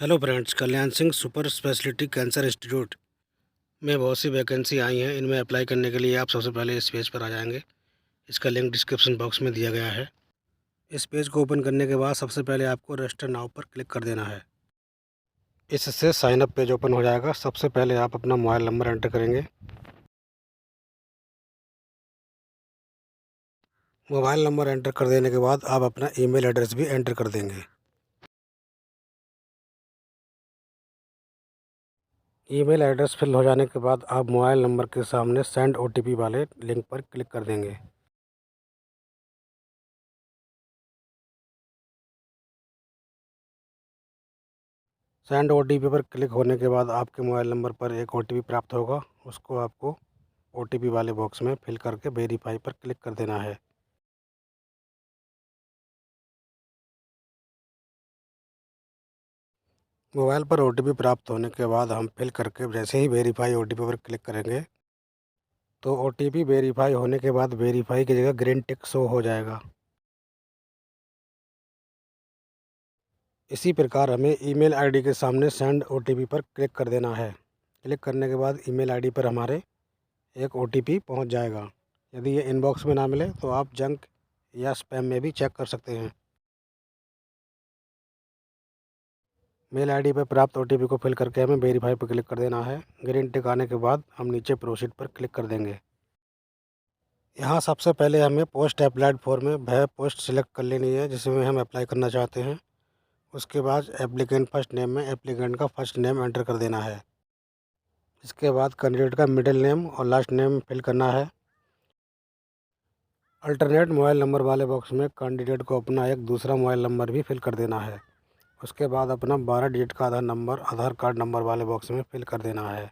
Hello friends, Kalyan Singh super speciality cancer institute में बहुत सी vacancy आई हैं। इनमें अप्लाई करने के लिए आप सबसे पहले इस पेज पर आ जाएंगे। इसका लिंक डिस्क्रिप्शन बॉक्स में दिया गया है। इस पेज को ओपन करने के बाद सबसे पहले आपको रजिस्टर नाउ पर क्लिक कर देना है। इससे साइन अप पेज ओपन हो जाएगा। सबसे पहले आप अपना मोबाइल नंबर एंटर करेंगे। मोबाइल नंबर एंटर कर देने के बाद आप अपना ईमेल एड्रेस भी एंटर कर देंगे। ईमेल एड्रेस फिल हो जाने के बाद आप मोबाइल नंबर के सामने सेंड ओटीपी वाले लिंक पर क्लिक कर देंगे। सेंड ओटीपी पर क्लिक होने के बाद आपके मोबाइल नंबर पर एक ओटीपी प्राप्त होगा। उसको आपको ओटीपी वाले बॉक्स में फिल करके वेरीफाई पर क्लिक कर देना है। मोबाइल पर ओटीपी प्राप्त होने के बाद हम फिल करके जैसे ही वेरीफाई ओटीपी पर क्लिक करेंगे तो ओटीपी वेरीफाई होने के बाद वेरीफाई की जगह ग्रीन टिक शो हो जाएगा। इसी प्रकार हमें ईमेल आईडी के सामने सेंड ओटीपी पर क्लिक कर देना है। क्लिक करने के बाद ईमेल आईडी पर हमारे एक ओटीपी पहुंच जाएगा। यदि ये इनबॉक्स में ना मिले तो आप जंक या स्पैम में भी चेक कर सकते हैं। मेल आईडी पर प्राप्त ओटीपी को फिल करके हमें वेरीफाई पर क्लिक कर देना है। ग्रीन टिक आने के बाद हम नीचे प्रोसीड पर क्लिक कर देंगे। यहाँ सबसे पहले हमें पोस्ट अप्लाइड फॉर्म में वह पोस्ट सिलेक्ट कर लेनी है जिसमें हम अप्लाई करना चाहते हैं। उसके बाद एप्लीकेंट फर्स्ट नेम में एप्लीकेंट का फर्स्ट नेम एंटर कर देना है। इसके बाद कैंडिडेट का मिडिल नेम और लास्ट नेम फिल करना है। अल्टरनेट मोबाइल नंबर वाले बॉक्स में कैंडिडेट को अपना एक दूसरा मोबाइल नंबर भी फिल कर देना है। उसके बाद अपना 12 डिजिट का आधार नंबर आधार कार्ड नंबर वाले बॉक्स में फिल कर देना है।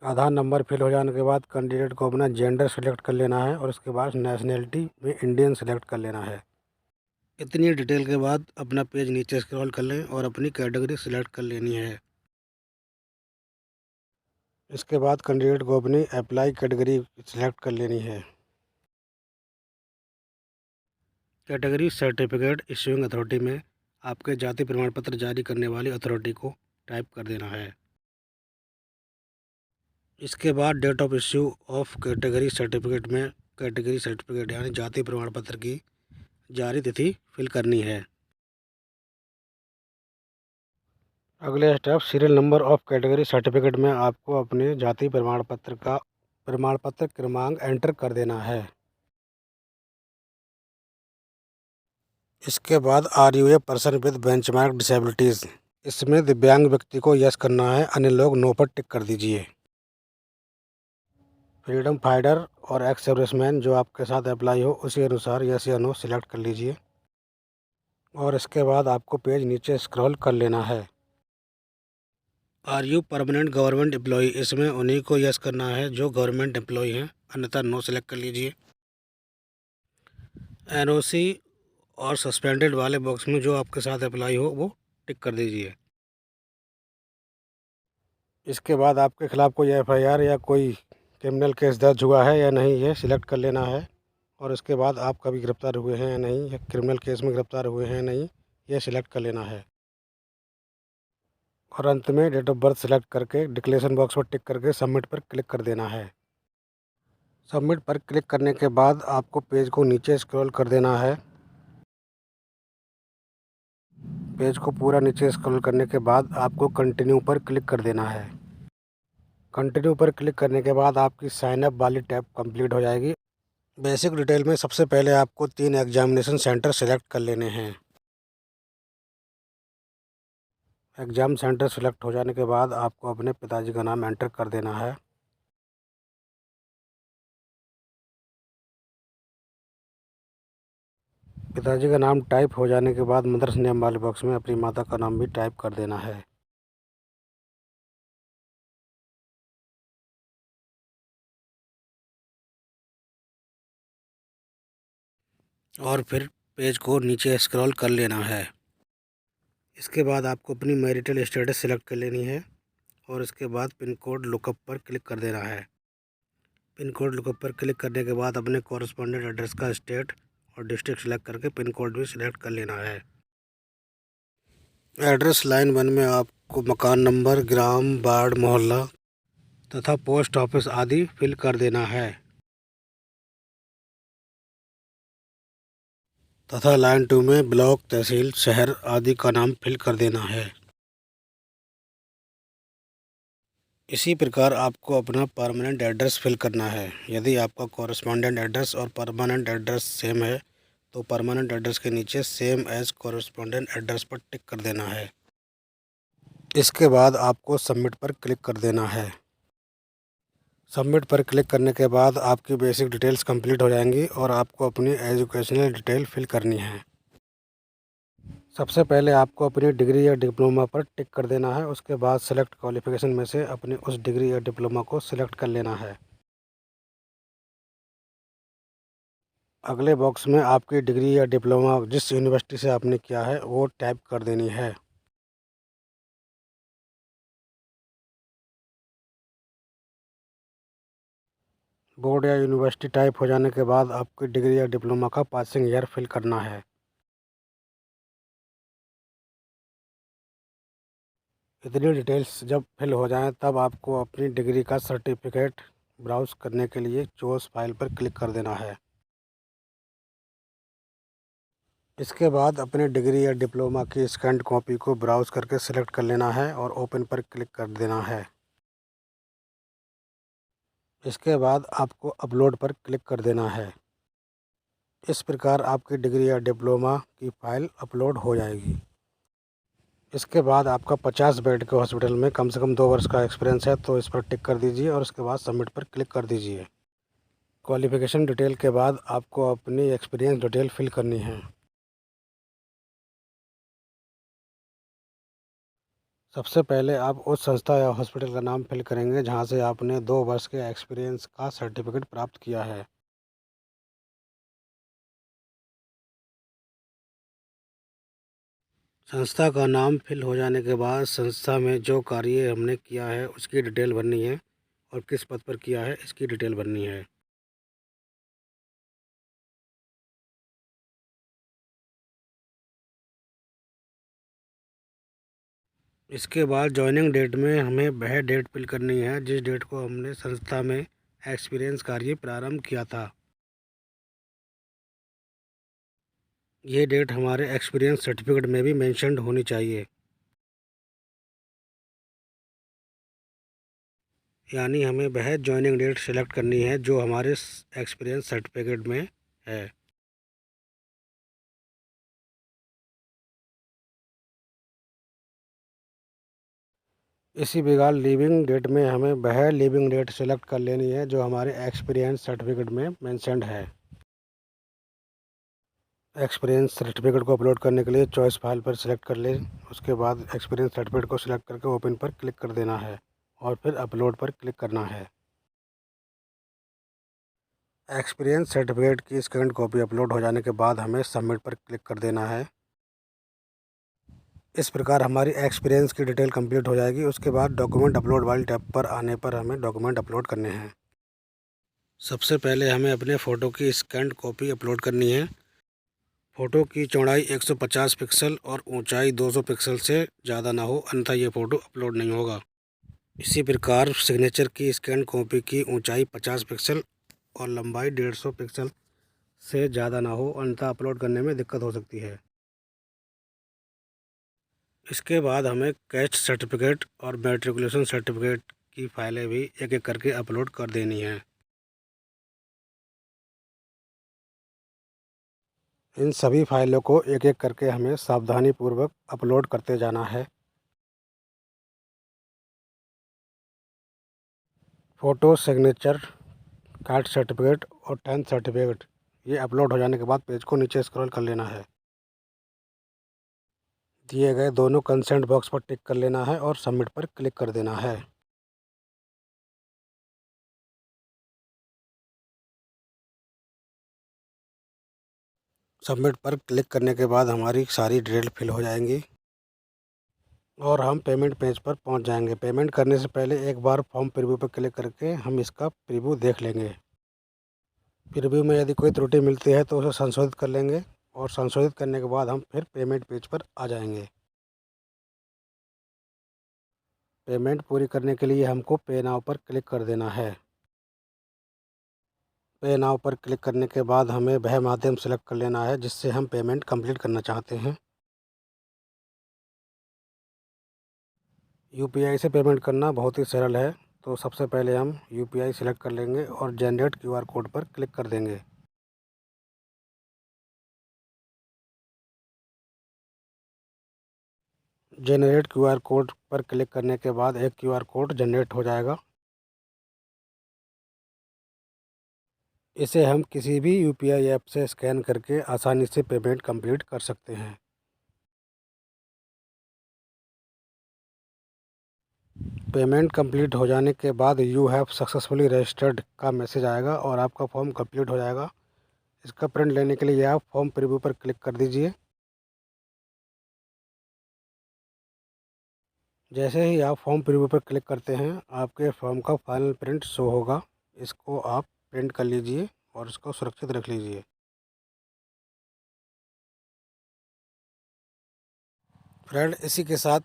आधार नंबर फिल हो जाने के बाद कैंडिडेट को अपना जेंडर सेलेक्ट कर लेना है और उसके बाद नेशनैलिटी में इंडियन सेलेक्ट कर लेना है। इतनी डिटेल के बाद अपना पेज नीचे स्क्रॉल कर लें और अपनी कैटेगरी सिलेक्ट कर लेनी है। इसके बाद कैंडिडेट को अपनी अप्लाई कैटेगरी सिलेक्ट कर लेनी है। कैटेगरी सर्टिफिकेट इश्यूइंग अथॉरिटी में आपके जाति प्रमाण पत्र जारी करने वाली अथॉरिटी को टाइप कर देना है। इसके बाद date of issue of category certificate में कैटेगरी सर्टिफिकेट यानी जाति प्रमाण पत्र की जारी तिथि फिल करनी है। अगले step serial number of category certificate में आपको अपने जाति प्रमाण पत्र का प्रमाण पत्र क्रमांक एंटर कर देना है। इसके बाद are you a person with benchmark disabilities, इसमें दिव्यांग व्यक्ति को यस करना है, अन्य लोग नो पर टिक कर दीजिए। फ्रीडम फाइटर और एक्स सर्विसमैन जो आपके साथ अप्लाई हो उसी अनुसार यस या नो सिलेक्ट कर लीजिए और इसके बाद आपको पेज नीचे स्क्रॉल कर लेना है। Are you permanent government employ, इसमें उन्हीं को यस करना है जो गवर्नमेंट एम्प्लॉय हैं, अन्यथा नो सेलेक्ट कर लीजिए। एनओसी और सस्पेंडेड वाले बॉक्स में जो आपके साथ अप्लाई हो वो टिक कर दीजिए। इसके बाद आपके खिलाफ़ कोई एफआईआर या कोई क्रिमिनल केस दर्ज हुआ है या नहीं ये सिलेक्ट कर लेना है और इसके बाद आप कभी गिरफ्तार हुए हैं या नहीं या क्रिमिनल केस में गिरफ्तार हुए हैं या नहीं ये सिलेक्ट कर लेना है। और अंत में डेट ऑफ बर्थ सिलेक्ट करके डिक्लेरेशन बॉक्स पर टिक करके सबमिट पर क्लिक कर देना है। सबमिट पर क्लिक करने के बाद आपको पेज को नीचे स्क्रॉल कर देना है। पेज को पूरा नीचे स्क्रॉल करने के बाद आपको कंटिन्यू पर क्लिक कर देना है। कंटिन्यू पर क्लिक करने के बाद आपकी साइन अप वाली टैब कंप्लीट हो जाएगी। बेसिक डिटेल में सबसे पहले आपको 3 एग्जामिनेशन सेंटर सेलेक्ट कर लेने हैं। एग्ज़ाम सेंटर सेलेक्ट हो जाने के बाद आपको अपने पिताजी का नाम एंटर कर देना है। पिताजी का नाम टाइप हो जाने के बाद मदर्स नेम वाले बॉक्स में अपनी माता का नाम भी टाइप कर देना है। और फिर पेज को नीचे स्क्रॉल कर लेना है। इसके बाद आपको अपनी मैरिटल स्टेटस सेलेक्ट कर लेनी है और इसके बाद पिन कोड लुकअप पर क्लिक कर देना है। पिन कोड लुकअप पर क्लिक करने के बाद अपने कॉरस्पॉन्डेंट एड्रेस का स्टेट और डिस्ट्रिक्ट सेलेक्ट करके पिन कोड भी सिलेक्ट कर लेना है। एड्रेस लाइन 1 में आपको मकान नंबर, ग्राम, वार्ड, मोहल्ला तथा पोस्ट ऑफिस आदि फिल कर देना है तथा लाइन 2 में ब्लॉक, तहसील, शहर आदि का नाम फिल कर देना है। इसी प्रकार आपको अपना परमानेंट एड्रेस फिल करना है। यदि आपका कॉरेस्पॉन्डेंट एड्रेस और परमानेंट एड्रेस सेम है तो परमानेंट एड्रेस के नीचे सेम एज कॉरेस्पॉन्डेंट एड्रेस पर टिक कर देना है। इसके बाद आपको सबमिट पर क्लिक कर देना है। सबमिट पर क्लिक करने के बाद आपकी बेसिक डिटेल्स कंप्लीट हो जाएंगी और आपको अपनी एजुकेशनल डिटेल फिल करनी है। सबसे पहले आपको अपनी डिग्री या डिप्लोमा पर टिक कर देना है। उसके बाद सेलेक्ट क्वालिफ़िकेशन में से अपनी उस डिग्री या डिप्लोमा को सिलेक्ट कर लेना है। अगले बॉक्स में आपकी डिग्री या डिप्लोमा जिस यूनिवर्सिटी से आपने किया है वो टाइप कर देनी है। बोर्ड या यूनिवर्सिटी टाइप हो जाने के बाद आपकी डिग्री या डिप्लोमा का पासिंग ईयर फिल करना है। इतनी डिटेल्स जब फिल हो जाएं तब आपको अपनी डिग्री का सर्टिफिकेट ब्राउज़ करने के लिए चूज़ फाइल पर क्लिक कर देना है। इसके बाद अपनी डिग्री या डिप्लोमा की स्कैन्ड कॉपी को ब्राउज़ करके सिलेक्ट कर लेना है और ओपन पर क्लिक कर देना है। इसके बाद आपको अपलोड पर क्लिक कर देना है। इस प्रकार आपकी डिग्री या डिप्लोमा की फ़ाइल अपलोड हो जाएगी। इसके बाद आपका 50 बेड के हॉस्पिटल में कम से कम 2 वर्ष का एक्सपीरियंस है तो इस पर टिक कर दीजिए और उसके बाद सबमिट पर क्लिक कर दीजिए। क्वालिफ़िकेशन डिटेल के बाद आपको अपनी एक्सपीरियंस डिटेल फिल करनी है। सबसे पहले आप उस संस्था या हॉस्पिटल का नाम फिल करेंगे जहां से आपने 2 वर्ष के एक्सपीरियंस का सर्टिफिकेट प्राप्त किया है। संस्था का नाम फिल हो जाने के बाद संस्था में जो कार्य हमने किया है उसकी डिटेल भरनी है और किस पद पर किया है इसकी डिटेल भरनी है। इसके बाद जॉइनिंग डेट में हमें वह डेट फिल करनी है जिस डेट को हमने संस्था में एक्सपीरियंस कार्य प्रारंभ किया था। ये डेट हमारे एक्सपीरियंस सर्टिफिकेट में भी मेंशन्ड होनी चाहिए। यानी हमें वह जॉइनिंग डेट सेलेक्ट करनी है जो हमारे एक्सपीरियंस सर्टिफिकेट में है। इसी प्रकार लीविंग डेट में हमें वह लीविंग डेट सेलेक्ट कर लेनी है जो हमारे एक्सपीरियंस सर्टिफिकेट में मेंशन्ड है। एक्सपीरियंस सर्टिफिकेट को अपलोड करने के लिए चॉइस फाइल पर सिलेक्ट कर लें। उसके बाद एक्सपीरियंस सर्टिफिकेट को सिलेक्ट करके ओपन पर क्लिक कर देना है और फिर अपलोड पर क्लिक करना है। एक्सपीरियंस सर्टिफिकेट की स्कैन कॉपी अपलोड हो जाने के बाद हमें सबमिट पर क्लिक कर देना है। इस प्रकार हमारी एक्सपीरियंस की डिटेल कंप्लीट हो जाएगी। उसके बाद डॉक्यूमेंट अपलोड वाली टैब पर आने पर हमें डॉक्यूमेंट अपलोड करने हैं। सबसे पहले हमें अपने फ़ोटो की स्कैन कॉपी अपलोड करनी है। फ़ोटो की चौड़ाई 150 पिक्सल और ऊंचाई 200 पिक्सल से ज़्यादा ना हो, अन्यथा ये फ़ोटो अपलोड नहीं होगा। इसी प्रकार सिग्नेचर की स्कैन कॉपी की ऊंचाई 50 पिक्सल और लंबाई 150 पिक्सल से ज़्यादा ना हो, अन्यथा अपलोड करने में दिक्कत हो सकती है। इसके बाद हमें कैस्ट सर्टिफिकेट और मैट्रिकुलेशन सर्टिफिकेट की फ़ाइलें भी एक एक करके अपलोड कर देनी हैं। इन सभी फाइलों को एक एक करके हमें सावधानीपूर्वक अपलोड करते जाना है। फ़ोटो, सिग्नेचर, कास्ट सर्टिफिकेट और 10th सर्टिफिकेट ये अपलोड हो जाने के बाद पेज को नीचे स्क्रॉल कर लेना है। दिए गए दोनों कंसेंट बॉक्स पर टिक कर लेना है और सबमिट पर क्लिक कर देना है। सबमिट पर क्लिक करने के बाद हमारी सारी डिटेल फिल हो जाएंगी और हम पेमेंट पेज पर पहुंच जाएंगे। पेमेंट करने से पहले एक बार फॉर्म प्रीव्यू पर क्लिक करके हम इसका प्रीव्यू देख लेंगे। प्रीव्यू में यदि कोई त्रुटि मिलती है तो उसे संशोधित कर लेंगे और संशोधित करने के बाद हम फिर पेमेंट पेज पर आ जाएंगे। पेमेंट पूरी करने के लिए हमको पे नाउ पर क्लिक कर देना है। पे नाउ पर क्लिक करने के बाद हमें वह माध्यम सेलेक्ट कर लेना है जिससे हम पेमेंट कंप्लीट करना चाहते हैं। यूपीआई से पेमेंट करना बहुत ही सरल है, तो सबसे पहले हम यूपीआई सेलेक्ट कर लेंगे और जनरेट क्यूआर कोड पर क्लिक कर देंगे। जनरेट क्यूआर कोड पर क्लिक करने के बाद एक क्यूआर कोड जनरेट हो जाएगा। इसे हम किसी भी यूपीआई ऐप से स्कैन करके आसानी से पेमेंट कंप्लीट कर सकते हैं। पेमेंट कंप्लीट हो जाने के बाद यू हैव सक्सेसफुली रजिस्टर्ड का मैसेज आएगा और आपका फॉर्म कंप्लीट हो जाएगा। इसका प्रिंट लेने के लिए आप फॉर्म प्रीव्यू पर क्लिक कर दीजिए। जैसे ही आप फॉर्म प्रीव्यू पर क्लिक करते हैं आपके फॉर्म का फाइनल प्रिंट शो होगा। इसको आप प्रिंट कर लीजिए और इसको सुरक्षित रख लीजिए। फ्रेंड, इसी के साथ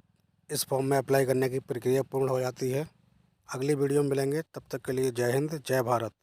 इस फॉर्म में अप्लाई करने की प्रक्रिया पूर्ण हो जाती है। अगली वीडियो में मिलेंगे, तब तक के लिए जय हिंद, जय भारत।